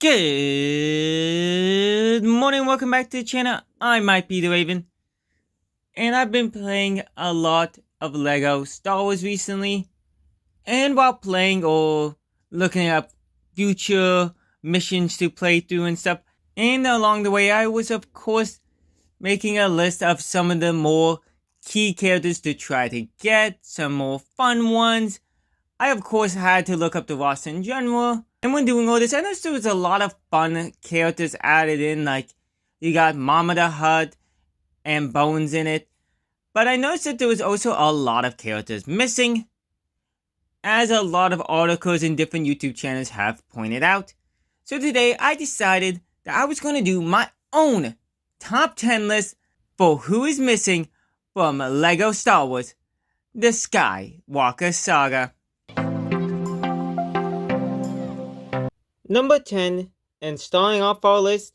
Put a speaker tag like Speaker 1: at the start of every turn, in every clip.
Speaker 1: Good morning, welcome back to the channel. I might be the Raven, and I've been playing a lot of Lego Star Wars recently, and while playing or looking up future missions to play through and stuff, and along the way I was of course making a list of some of the more key characters to try to get, some more fun ones. I of course had to look up the roster in general, and when doing all this I noticed there was a lot of fun characters added in, like you got Mama the Hutt and Bones in it, but I noticed that there was also a lot of characters missing, as a lot of articles in different YouTube channels have pointed out. So today I decided that I was going to do my own top 10 list for who is missing from Lego Star Wars, the Skywalker Saga. Number 10, and starting off our list,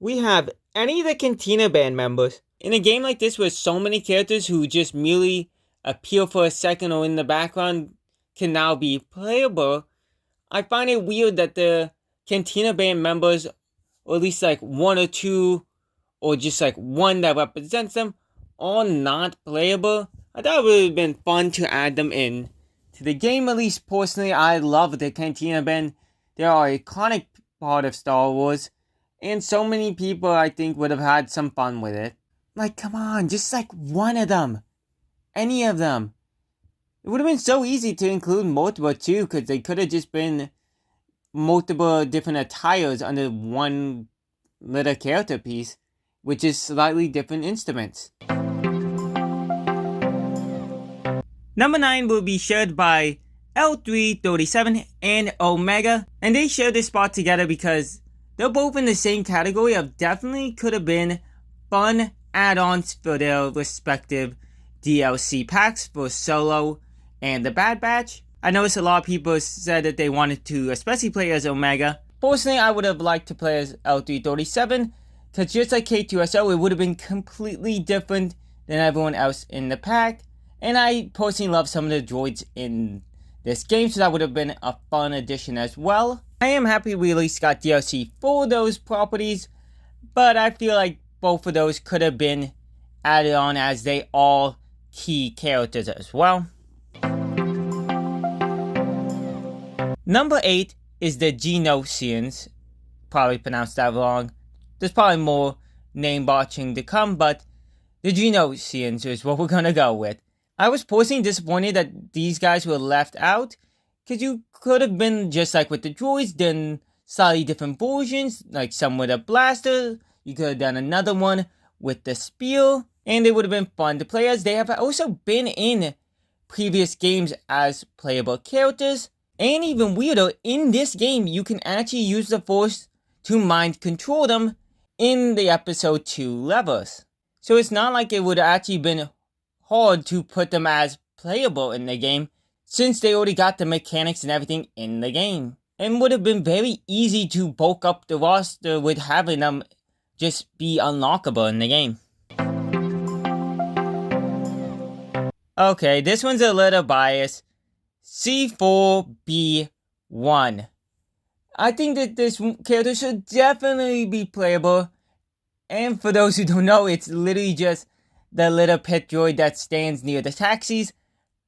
Speaker 1: we have any of the Cantina band members. In a game like this with so many characters who just merely appear for a second or in the background can now be playable, I find it weird that the Cantina band members, or at least like one or two, or just like one that represents them, are not playable. I thought it would have been fun to add them in to the game. At least personally, I love the Cantina band. They are an iconic part of Star Wars, and so many people I think would have had some fun with it. Like, come on, just like one of them. Any of them. It would have been so easy to include multiple too, because they could have just been multiple different attires under one little character piece, which is slightly different instruments. Number 9 will be shared by L337 and Omega, and they share this spot together because they're both in the same category of definitely could have been fun add-ons for their respective DLC packs for Solo and the Bad Batch. I noticed a lot of people said that they wanted to especially play as Omega. Personally, I would have liked to play as L337, because just like K2SO, it would have been completely different than everyone else in the pack, and I personally love some of the droids in this game, so that would have been a fun addition as well. I am happy we at least got DLC for those properties, but I feel like both of those could have been added on as they are key characters as well. Number 8 is the Genics. Probably pronounced that wrong. There's probably more name botching to come, but the Genics is what we're gonna go with. I was personally disappointed that these guys were left out, because you could have been just like with the droids, done slightly different versions, like some with a blaster, you could have done another one with the spear, and it would have been fun to play as. They have also been in previous games as playable characters, and even weirder, in this game you can actually use the Force to mind control them in the episode 2 levels. So it's not like it would have actually been hard to put them as playable in the game, since they already got the mechanics and everything in the game, and would have been very easy to bulk up the roster with having them just be unlockable in the game. Okay, this one's a little biased. C4B1. I think that this character should definitely be playable, and for those who don't know, it's literally just the little pet droid that stands near the taxis.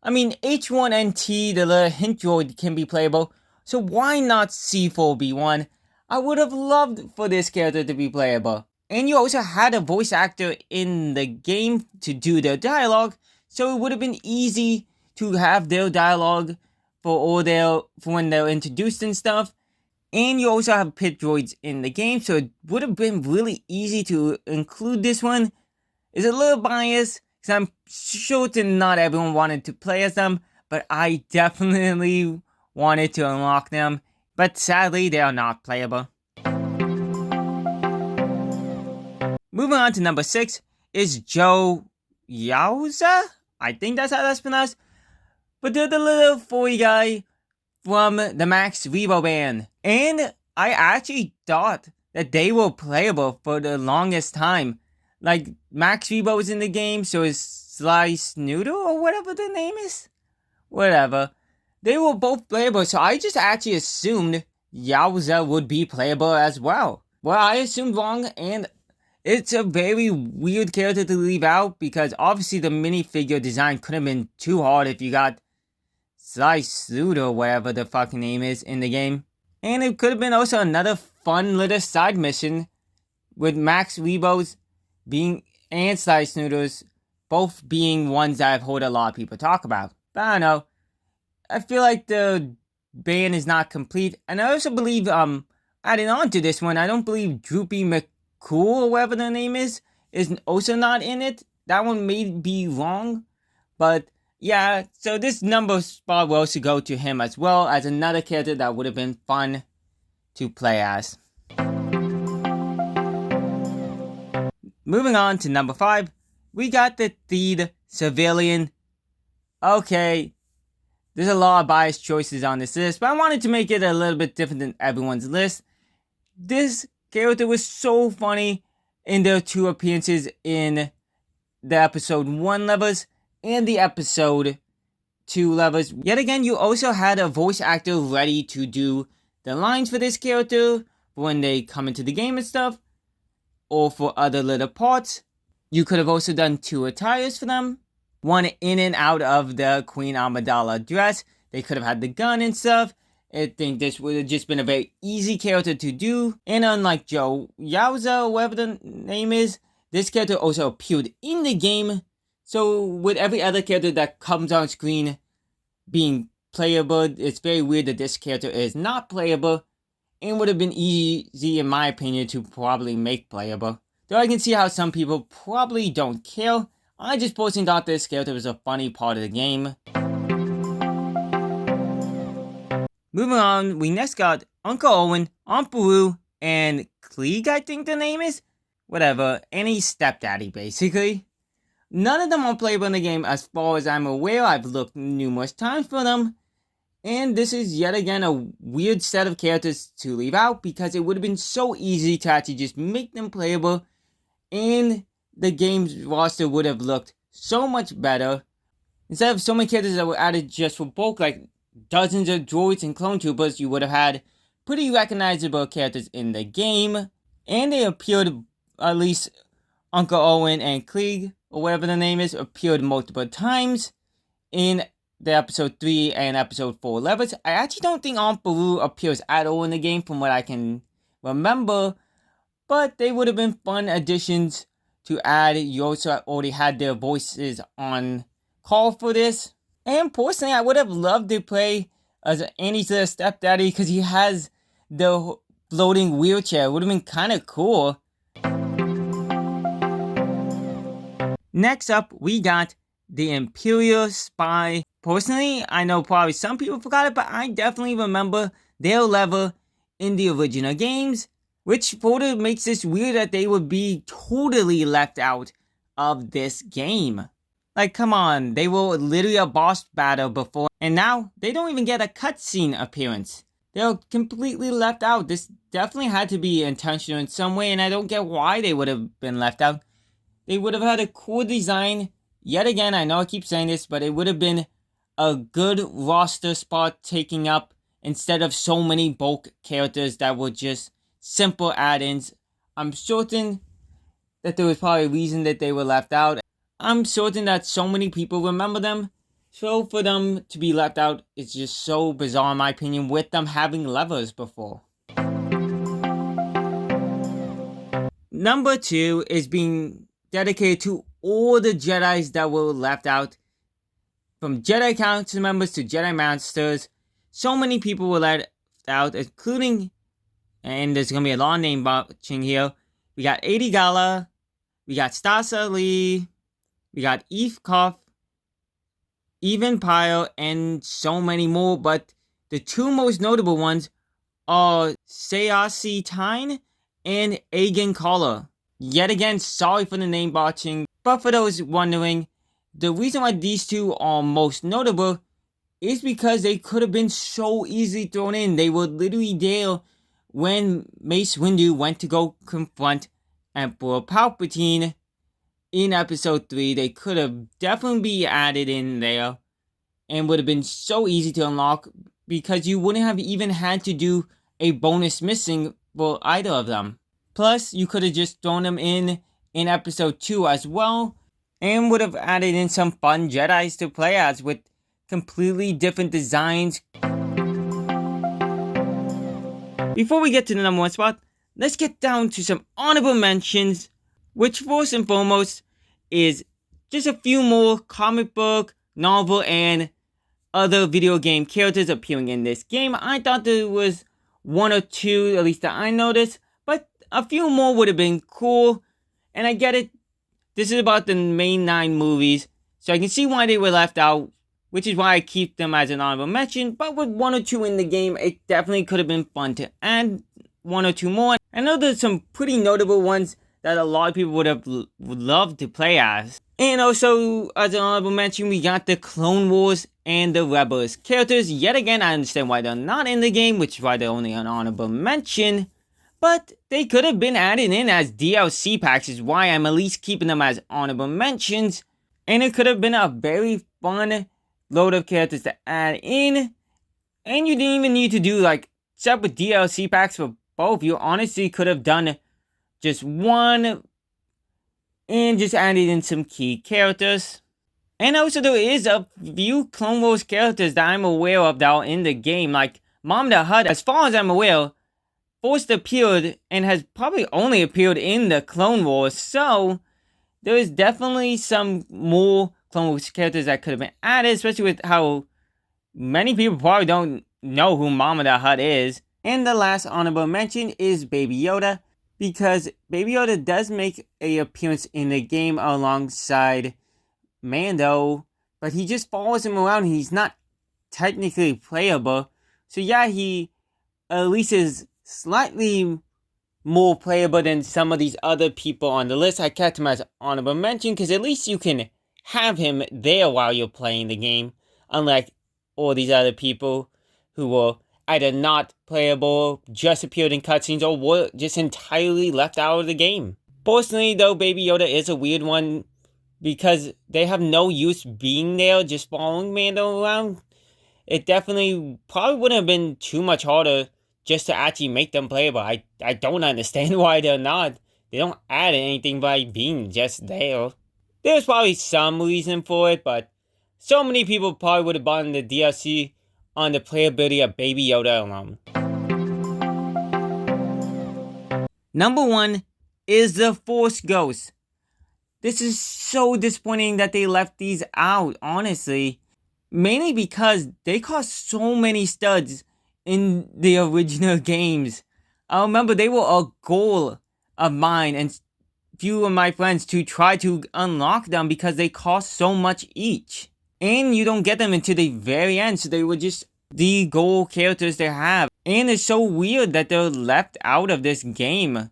Speaker 1: I mean, H1NT, the little hint droid, can be playable, so why not C4B1? I would have loved for this character to be playable. And you also had a voice actor in the game to do their dialogue, so it would have been easy to have their dialogue for when they're introduced and stuff. And you also have pit droids in the game, so it would have been really easy to include this one. It's a little biased, because I'm sure that not everyone wanted to play as them, but I definitely wanted to unlock them. But sadly, they are not playable. Moving on to number 6 is Joe Yowza? I think that's how that's pronounced. But they're the little furry guy from the Max Rebo band. And I actually thought that they were playable for the longest time. Like, Max Rebo was in the game, so is Slice Noodle, or whatever the name is? Whatever. They were both playable, so I just actually assumed Yaoza would be playable as well. Well, I assumed wrong, and it's a very weird character to leave out because obviously the minifigure design could have been too hard if you got Slice Loot or whatever the fucking name is in the game. And it could have been also another fun little side mission with Max Rebo's being and Slice Noodles both being ones that I've heard a lot of people talk about. But I don't know. I feel like the band is not complete. And I also believe, adding on to this one, I don't believe Droopy McCool or whatever the name is also not in it. That one may be wrong. But yeah, so this number spot will also go to him as well as another character that would have been fun to play as. Moving on to number 5, we got the Theed Civilian. Okay, there's a lot of biased choices on this list, but I wanted to make it a little bit different than everyone's list. This character was so funny in their 2 appearances in the episode 1 levels and the episode 2 levels. Yet again, you also had a voice actor ready to do the lines for this character when they come into the game and stuff, or for other little parts. You could have also done 2 attires for them. One in and out of the Queen Amidala dress. They could have had the gun and stuff. I think this would have just been a very easy character to do. And unlike Joe Yaoza, or whatever the name is, this character also appeared in the game. So with every other character that comes on screen being playable, it's very weird that this character is not playable. And would have been easy, in my opinion, to probably make playable. Though I can see how some people probably don't care. I just personally thought this character was a funny part of the game. Moving on, we next got Uncle Owen, Aunt Beru, and Klieg, I think the name is? Whatever, any stepdaddy, basically. None of them are playable in the game as far as I'm aware. I've looked numerous times for them. And this is yet again a weird set of characters to leave out because it would have been so easy to actually just make them playable. And the game's roster would have looked so much better. Instead of so many characters that were added just for bulk, like dozens of droids and clone troopers, you would have had pretty recognizable characters in the game. And they appeared, at least Uncle Owen and Klieg, or whatever the name is, appeared multiple times in the episode 3 and episode 4 levels. I actually don't think Aunt Beru appears at all in the game from what I can remember, but they would have been fun additions to add. You also already had their voices on call for this. And personally, I would have loved to play as Annie's little stepdaddy because he has the floating wheelchair. It would have been kind of cool. Next up, we got the Imperial Spy. Personally, I know probably some people forgot it, but I definitely remember their level in the original games, which further makes this weird that they would be totally left out of this game. Like, come on, they were literally a boss battle before, and now they don't even get a cutscene appearance. They're completely left out. This definitely had to be intentional in some way, and I don't get why they would have been left out. They would have had a cool design. Yet again, I know I keep saying this, but it would have been a good roster spot taking up instead of so many bulk characters that were just simple add-ins. I'm certain that there was probably a reason that they were left out. I'm certain that so many people remember them. So for them to be left out is just so bizarre in my opinion, with them having levers before. Number 2 is being dedicated to all the Jedis that were left out. From Jedi Council members to Jedi Masters, so many people were left out, including, and there's going to be a long name watching here, we got Adi Gala, we got Stasa Lee, we got Eve Koff, Even Pyle, and so many more, but the 2 most notable ones are Sayasi Tyne and Agan Collar. Yet again, sorry for the name botching, but for those wondering, the reason why these 2 are most notable is because they could have been so easily thrown in. They were literally there when Mace Windu went to go confront Emperor Palpatine in episode 3. They could have definitely been added in there and would have been so easy to unlock because you wouldn't have even had to do a bonus missing for either of them. Plus, you could have just thrown them in episode 2 as well, and would have added in some fun Jedis to play as with completely different designs. Before we get to the number 1 spot, let's get down to some honorable mentions, which first and foremost is just a few more comic book, novel, and other video game characters appearing in this game. I thought there was 1 or 2, at least that I noticed, but a few more would have been cool. And I get it, this is about the main 9 movies, so I can see why they were left out, which is why I keep them as an honorable mention. But with 1 or 2 in the game, it definitely could have been fun to add 1 or 2 more. I know there's some pretty notable ones that a lot of people would have loved to play as. And also, as an honorable mention, we got the Clone Wars and the Rebels characters. Yet again, I understand why they're not in the game, which is why they're only an honorable mention. But they could have been added in as DLC packs, is why I'm at least keeping them as honorable mentions. And it could have been a very fun load of characters to add in. And you didn't even need to do like separate DLC packs for both. You honestly could have done just one and just added in some key characters. And also there is a few Clone Wars characters that I'm aware of that are in the game, like Mom the Hutt, as far as I'm aware, first appeared and has probably only appeared in the Clone Wars, so there is definitely some more Clone Wars characters that could have been added, especially with how many people probably don't know who Mama the Hutt is. And the last honorable mention is Baby Yoda, because Baby Yoda does make an appearance in the game alongside Mando, but he just follows him around. He's not technically playable. So yeah, he at least is slightly more playable than some of these other people on the list. I kept him as honorable mention because at least you can have him there while you're playing the game, unlike all these other people who were either not playable, just appeared in cutscenes, or were just entirely left out of the game. Personally though, Baby Yoda is a weird one because they have no use being there, just following Mando around. It definitely probably wouldn't have been too much harder just to actually make them playable. I don't understand why they're not. They don't add anything by being just there. There's probably some reason for it, but so many people probably would have bought the DLC on the playability of Baby Yoda alone. Number 1 is the Force Ghost. This is so disappointing that they left these out, honestly. Mainly because they cost so many studs in the original games. I remember they were a goal of mine and few of my friends to try to unlock them because they cost so much each. And you don't get them until the very end, so they were just the goal characters they have. And it's so weird that they're left out of this game,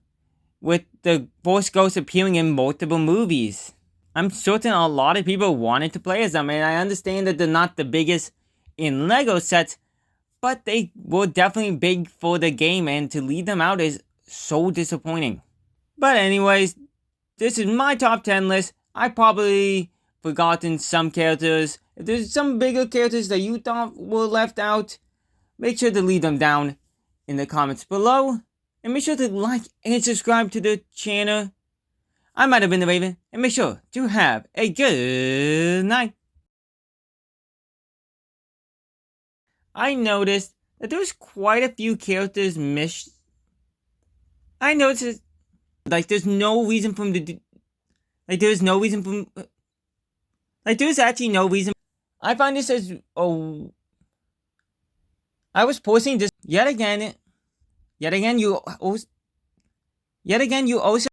Speaker 1: with the Force Ghost appearing in multiple movies. I'm certain a lot of people wanted to play as them, and I understand that they're not the biggest in Lego sets, but they were definitely big for the game, and to leave them out is so disappointing. But anyways, this is my top 10 list. I probably forgotten some characters. If there's some bigger characters that you thought were left out, make sure to leave them down in the comments below. And make sure to like and subscribe to the channel. I might have been the Raven, and make sure to have a good night. I noticed that there's quite a few characters missed. I noticed, like, there's no reason for him to do, there's actually no reason. I find this as, I was posting this, yet again, you also